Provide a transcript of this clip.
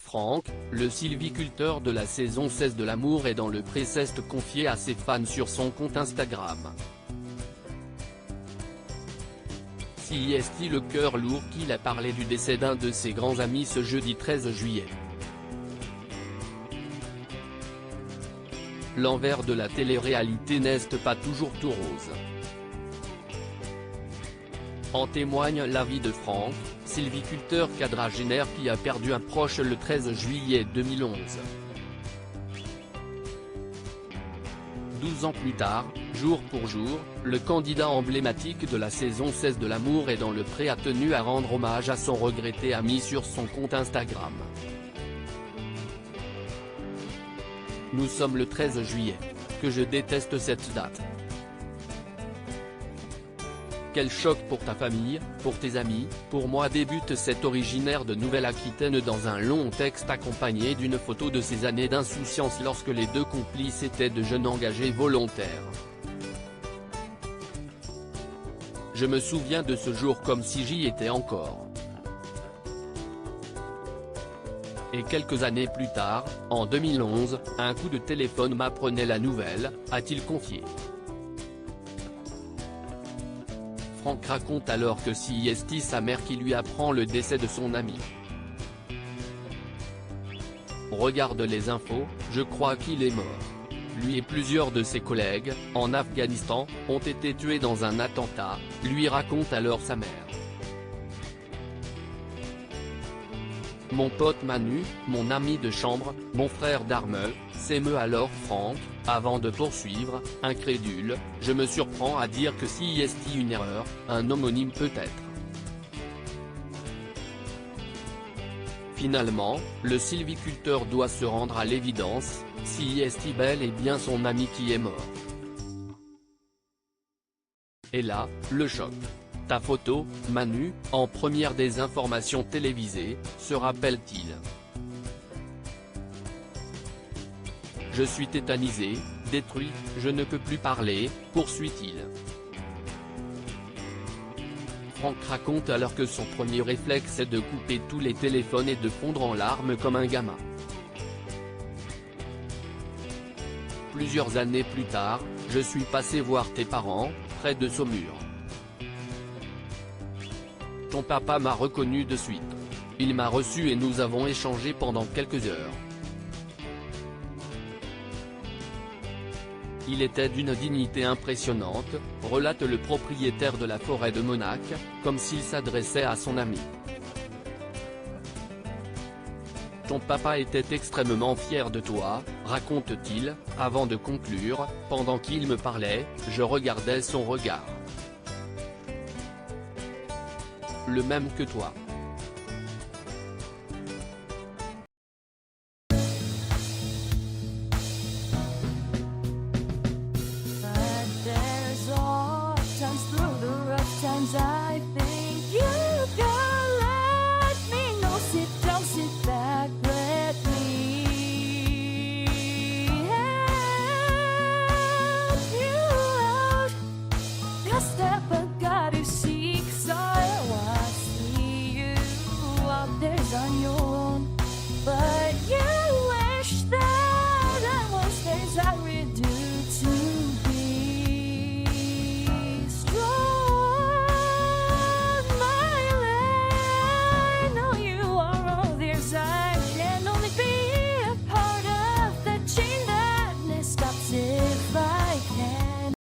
Franck, le sylviculteur de la saison 16 de l'Amour est dans le pré-ceste confié à ses fans sur son compte Instagram. Si est-il le cœur lourd qu'il a parlé du décès d'un de ses grands amis ce jeudi 13 juillet. L'envers de la télé-réalité n'est pas toujours tout rose. En témoigne la vie de Franck, sylviculteur quadragénaire qui a perdu un proche le 13 juillet 2011. 12 ans plus tard, jour pour jour, le candidat emblématique de la saison 16 de l'Amour est dans le pré a tenu à rendre hommage à son regretté ami sur son compte Instagram. Nous sommes le 13 juillet. Que je déteste cette date. Quel choc pour ta famille, pour tes amis, pour moi, débute cet originaire de Nouvelle-Aquitaine dans un long texte accompagné d'une photo de ses années d'insouciance lorsque les deux complices étaient de jeunes engagés volontaires. Je me souviens de ce jour comme si j'y étais encore. Et quelques années plus tard, en 2011, un coup de téléphone m'apprenait la nouvelle, a-t-il confié. Franck raconte alors que c'est sa mère qui lui apprend le décès de son ami. Regarde les infos, je crois qu'il est mort. Lui et plusieurs de ses collègues, en Afghanistan, ont été tués dans un attentat, lui raconte alors sa mère. Mon pote Manu, mon ami de chambre, mon frère d'armes, s'émeut alors Franck, avant de poursuivre, incrédule, je me surprends à dire que si est une erreur, un homonyme peut-être. Finalement, le sylviculteur doit se rendre à l'évidence, si est bel et bien son ami qui est mort. Et là, le choc. Ta photo, Manu, en première des informations télévisées, se rappelle-t-il. Je suis tétanisé, détruit, je ne peux plus parler, poursuit-il. Franck raconte alors que son premier réflexe est de couper tous les téléphones et de fondre en larmes comme un gamin. Plusieurs années plus tard, je suis passé voir tes parents, près de Saumur. Ton papa m'a reconnu de suite. Il m'a reçu et nous avons échangé pendant quelques heures. Il était d'une dignité impressionnante, relate le propriétaire de la forêt de Monac, comme s'il s'adressait à son ami. Ton papa était extrêmement fier de toi, raconte-t-il, avant de conclure, pendant qu'il me parlait, je regardais son regard. Le même que toi.